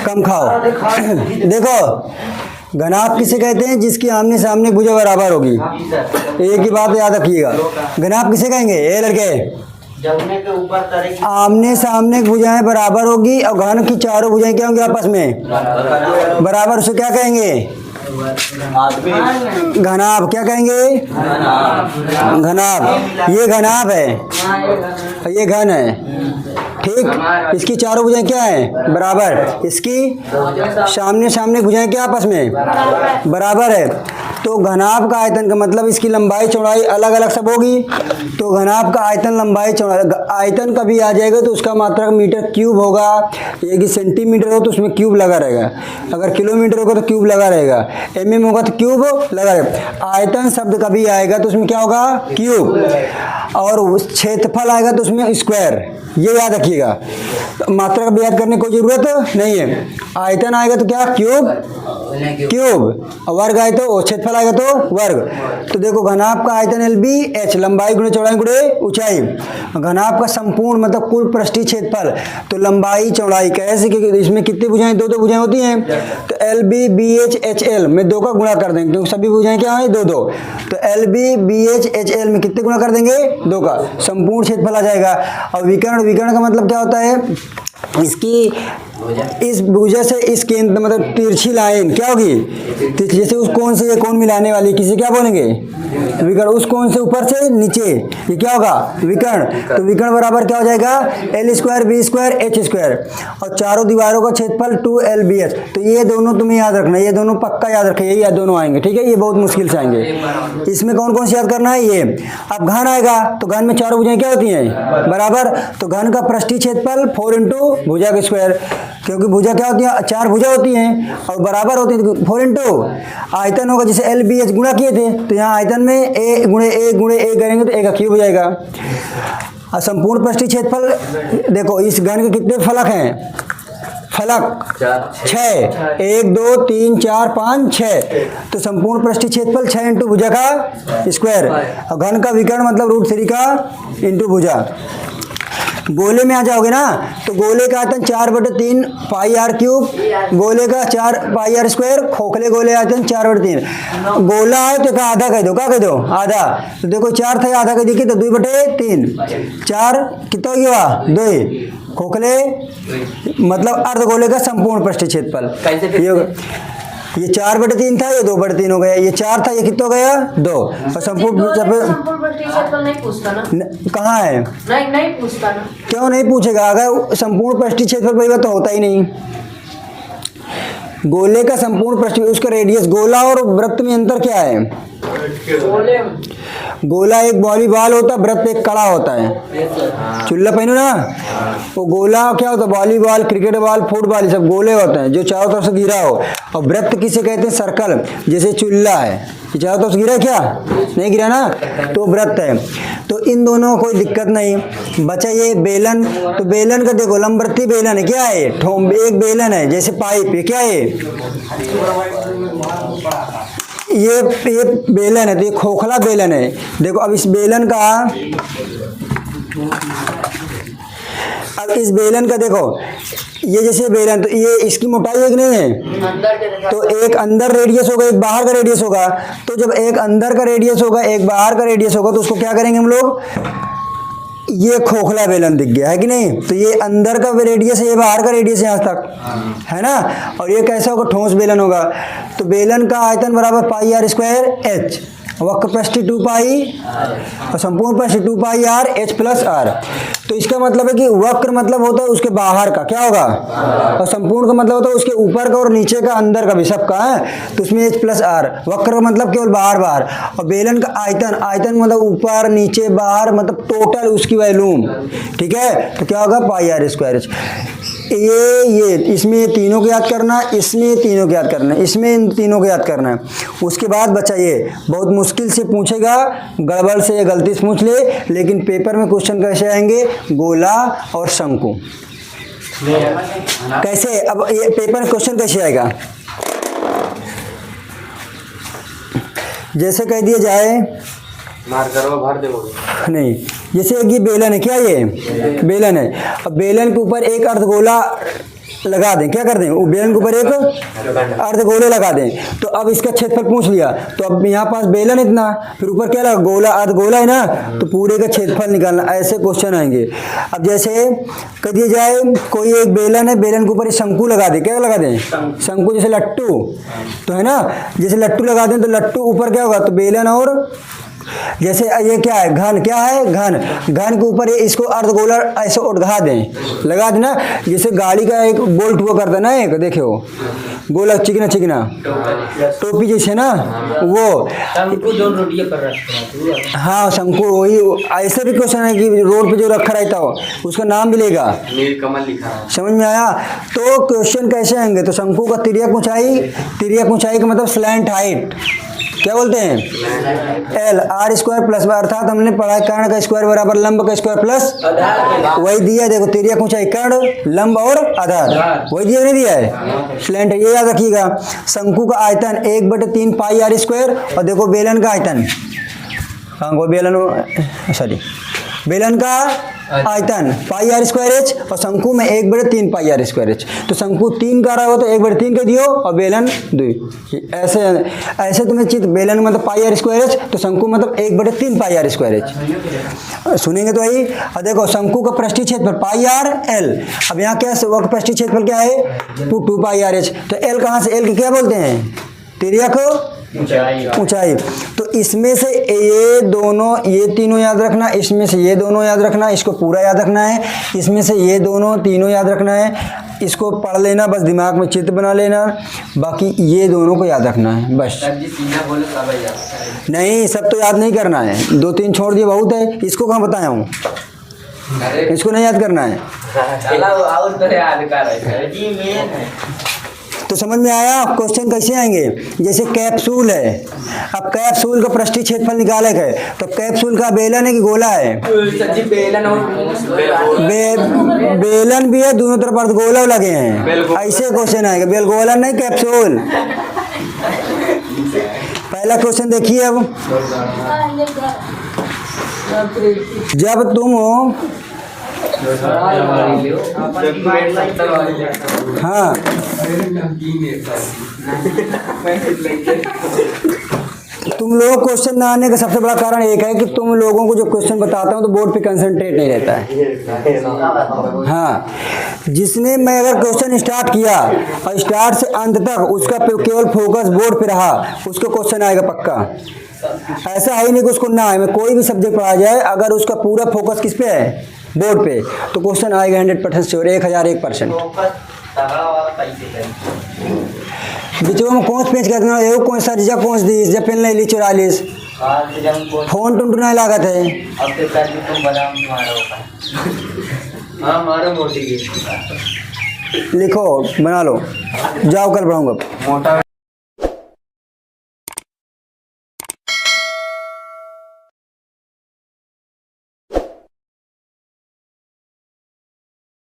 कम खाओ। देखो घनाभ किसे कहते हैं? जिसकी आमने सामने भुजा बराबर होगी। एक ही बात याद रखिएगा, घनाभ किसे कहेंगे? ये लड़के के ऊपर आमने सामने भुजाएं बराबर होगी और घन की चारों भुजाएं क्या होंगी आपस में बराबर, उसे क्या कहेंगे? घनाभ। क्या कहेंगे? घनाभ। ये घनाभ है, ये घन है, ठीक। इसकी चारों भुजाएं क्या है? बराबर। इसकी सामने सामने भुजाएं क्या आपस में बराबर है। तो घनाभ का आयतन का मतलब इसकी लंबाई चौड़ाई अलग अलग सब होगी। तो घनाभ का आयतन लंबाई चौड़ाई, आयतन कभी आ जाएगा तो उसका मात्रक मीटर क्यूब होगा। ये सेंटीमीटर हो तो उसमें क्यूब लगा रहेगा, अगर किलोमीटर होगा तो क्यूब लगा रहेगा, mm होगा तो क्यूब लगा रहेगा। आयतन शब्द कभी आएगा तो उसमें क्या होगा? क्यूब। और क्षेत्रफल आएगा तो उसमें स्क्वायर। ये याद रखिएगा, तो मात्रा का याद करने की कोई जरूरत नहीं है। आयतन आएगा तो क्या? Cube, cube. वर्ग आए तो क्षेत्रफल आएगा तो वर्ग। तो देखो घनाभ का आयतन LB H, लंबाई गुणे चौड़ाई गुणे ऊंचाई। घनाभ का संपूर्ण मतलब कुल पृष्ठीय क्षेत्रफल, तो लंबाई चौड़ाई कैसे, क्योंकि इसमें कितनी भुजाएं? दो भुजाएं होती हैं। तो LB BH HL में 2 का गुणा कर देंगे क्योंकि सभी भुजाएं क्या है? 2 2। तो LB BH HL में कितने गुणा कर देंगे? 2 का। संपूर्ण क्षेत्रफल आ जाएगा। और विकर्ण, विकर्ण का मतलब क्या होता है? इसकी इस भुजा से इस केंद्र मतलब तिरछी लाइन क्या होगी? जैसे उस कोण से ये कोण मिलाने वाली, किसी क्या बोलेंगे? विकर्ण। उस कोण से ऊपर से नीचे ये क्या होगा? विकर्ण। तो विकर्ण बराबर क्या हो जाएगा? L square B square H square. और चारों दीवारों का क्षेत्रफल 2LBH। तो ये दोनों तुम्हें याद रखना, ये दोनों पक्का याद रखें, यही दोनों आएंगे, ठीक है। ये बहुत मुश्किल से आएंगे। इसमें कौन कौन से याद करना है? ये। अब घन आएगा तो घन में चारों भुजाएं क्या होती हैं? बराबर। तो घन का पृष्ठीय क्षेत्रफल 4 इंटू भुजा का स्क्वायर, क्योंकि भुजा क्या होती है? 4 भुजा होती हैं और बराबर होती है, 4 इंटू आयतन होगा। जैसे LBH गुणा किए थे तो यहाँ आयतन में A गुणे A करेंगे तो A का क्यूब हो जाएगा। और संपूर्ण पृष्ठीय क्षेत्रफल देखो, इस घन के कितने फलक हैं? फलक 6, 1 2 3 4 5 6। तो संपूर्ण पृष्ठीय क्षेत्रफल 6 इंटू भुजा का स्क्वायर। और घन का विकर्ण मतलब √3 का इंटू भुजा। गोले में आ जाओगे ना तो गोले का आयतन 4/3 पाई r क्यूब, गोले का 4 पाई r स्क्वायर, खोखले गोले आयतन 4/3। गोला है तो क्या आधा कह दो, क्या कह दो? आधा। तो देखो 4 था, आधा कह देखिए तो 2/3। 4 कितना हो गया? 2। खोखले मतलब अर्धगोले का संपूर्ण पृष्ठीय क्षेत्रफल। ये 4/3 था, ये 2/3 हो गया। ये 4 था, ये कितना हो गया? 2। और संपूर्ण नहीं पूछता ना, कहाँ है? नहीं पूछता ना। क्यों नहीं पूछेगा? अगर संपूर्ण पृष्ठीय क्षेत्रफल वही तो होता ही नहीं। गोले का संपूर्ण पृष्ठीय, उसका रेडियस, गोला और वृत्त में अंतर क्या है? गोला एक वॉलीबॉल होता है, वृत्त एक कड़ा होता है। चुल्ला पहनो ना, वो गोला क्या होता है? वॉलीबॉल, क्रिकेट बॉल, फुटबॉल, ये सब गोले होते हैं जो चारों तरफ से घिरा हो। और वृत्त किसे कहते हैं? सर्कल। जैसे चुल्ला है, ये चारों तरफ से घिरा, क्या नहीं घिरा ना, तो वृत्त है। तो इन दोनों को कोई दिक्कत नहीं। बचा ये बेलन। तो बेलन का देखो लंबवृत्तीय बेलन है, क्या है? एक बेलन है जैसे पाइप, ये क्या है? ये बेलन है, तो ये खोखला बेलन है। देखो अब इस बेलन का, अब इस बेलन का देखो, ये जैसे बेलन, तो ये इसकी मोटाई एक नहीं है, तो एक अंदर रेडियस होगा, एक बाहर का रेडियस होगा। तो जब एक अंदर का रेडियस होगा, एक बाहर का रेडियस होगा, तो उसको क्या करेंगे हम लोग? ये खोखला बेलन दिख गया है कि नहीं? तो ये अंदर का रेडियस है, ये बाहर का रेडियस है यहाँ तक, है ना। और ये कैसा होगा? ठोस बेलन होगा। तो बेलन का आयतन बराबर पाई r स्क्वायर H, वक्र पृष्ठ 2 पाई और संपूर्ण पृष्ठ 2 पाई r H प्लस r। तो इसका मतलब है कि वक्र मतलब होता है उसके बाहर का, क्या होगा? और संपूर्ण का मतलब होता है उसके ऊपर का और नीचे का, अंदर का भी, सबका है। तो उसमें H प्लस r। वक्र का मतलब केवल बाहर बाहर। और बेलन का आयतन, आयतन मतलब ऊपर नीचे बाहर, मतलब टोटल उसकी वॉल्यूम, ठीक है। तो क्या होगा? पाई r स्क्वायर H। ये इसमें ये तीनों को याद करना, इसमें ये तीनों को याद करना, इसमें इन तीनों को याद करना है। उसके बाद बचा ये, बहुत मुश्किल से पूछेगा, गड़बड़ से या गलती से पूछ ले, लेकिन पेपर में क्वेश्चन कैसे आएंगे? गोला और शंकु कैसे? अब ये पेपर में क्वेश्चन कैसे आएगा? जैसे कह दिया जाए, भर दे नहीं, जैसे ये बेलन है, क्या ये बेलन है। अब बेलन के ऊपर एक अर्धगोला लगा दें, क्या कर दें, वो बेलन के ऊपर एक अर्धगोले लगा दें। तो अब इसका क्षेत्रफल पूछ लिया, तो अब यहाँ पास बेलन इतना, फिर ऊपर क्या लगा, गोला, अर्धगोला है ना, तो पूरे का क्षेत्रफल निकालना। ऐसे क्वेश्चन आएंगे। अब जैसे कह दिया जाए कोई एक बेलन है, बेलन के ऊपर एक शंकु लगा दे, क्या लगा दें, शंकु, जैसे लट्टू तो है ना, जैसे लट्टू लगा दें तो लट्टू ऊपर क्या होगा, तो बेलन, और जैसे ये क्या है, घन, क्या है, घन, घन के ऊपर इसको अर्धगोला ऐसे उठा दें, लगा देना। जैसे गाड़ी का एक बोल्ट हुआ करता ना, एक देखो गोला चिकना चिकना टोपी जैसे ना, वो शंकु जो रोटियां पर रखते हैं। हाँ शंकु, वही ऐसे भी क्वेश्चन है कि रोड पे जो रखा रहता हो उसका नाम भी लेगा, नीलकमल लिखा है। समझ में आया। तो क्वेश्चन कैसे आएंगे, तो शंकु का तिर्यक ऊंचाई, तिर्यक ऊंचाई का मतलब स्लैंट हाइट, क्या बोलते हैं, एल, आर स्क्वायर प्लस, अर्थात हमने पढ़ा कर्ण का स्क्वायर बराबर लंब का स्क्वायर प्लस, वही दिया, देखो तिर्यक ऊंचाई कर्ण, लंब और आधार, वही दिया, नहीं दिया है, स्लैंट है, ये याद रखिएगा। शंकु का आयतन 1/3 पाई आर स्क्वायर, और देखो बेलन का आयतन, हाँ वो बेलन, सॉरी बेलन का आयतन पाई आर स्क्वायर एच, और शंकु में 1/3 पाई आर स्क्वायर एच। तो शंकु 3 का रहा हो तो 1/3 का दियो, और बेलन 2। ऐसे ऐसे तुम्हें चित्र, बेलन मतलब पाई आर स्क्वायर एच, तो शंकु मतलब 1/3 पाई आर स्क्वायर एच, सुनेंगे तो वही। और देखो शंकु का पृष्ठीय क्षेत्रफल पाई आर एल, अब यहाँ क्या है, वक्र पृष्ठीय क्षेत्रफल क्या है, 2 पाई आर एच। तो एल कहाँ से, एल के क्या बोलते हैं, तिर्यक ऊंचाई। तो इसमें से ये दोनों, ये तीनों याद रखना, इसमें से ये दोनों याद रखना, इसको पूरा याद रखना है, इसमें से ये दोनों तीनों याद रखना है, इसको पढ़ लेना, बस दिमाग में चित्र बना लेना, बाकी ये दोनों को याद रखना है बस। नहीं सब तो याद नहीं करना है, 2-3 छोड़ दिए बहुत है, इसको कहाँ बताया हूँ, इसको नहीं याद करना है। तो समझ में आया क्वेश्चन कैसे आएंगे। जैसे कैप्सूल है, अब कैप्सूल का पृष्ठीय क्षेत्रफल निकाले है, तो कैप्सूल का बेलन है कि गोला है, बेलन भी है, दोनों तरफ अर्धगोला लगे हैं, ऐसे क्वेश्चन आएगा, बेलगोला नहीं कैप्सूल। पहला क्वेश्चन देखिए, अब जब तुम हाँ तुम लोग क्वेश्चन ना आने का सबसे बड़ा कारण एक है कि तुम लोगों को जो क्वेश्चन बताता हूँ तो बोर्ड पे कंसंट्रेट नहीं रहता है। हाँ, जिसने मैं अगर क्वेश्चन स्टार्ट किया और स्टार्ट से अंत तक उसका केवल फोकस बोर्ड पे रहा, उसको क्वेश्चन आएगा पक्का। ऐसा है ही नहीं कि उसको ना आए, मैं कोई भी सब्जेक्ट पढ़ा जाए अगर उसका पूरा फोकस किस पे है, बोर्ड पे, तो क्वेश्चन आएगा 100% श्योर, 1001%। बिचवा में कौन पेंच कहते हैं, एगो कौन सा रिजा कौन दी जब पेन ले ली 44 फोन टुंटुना लागत है। लिखो बना लो, जाओ कल पढ़ाऊंगा।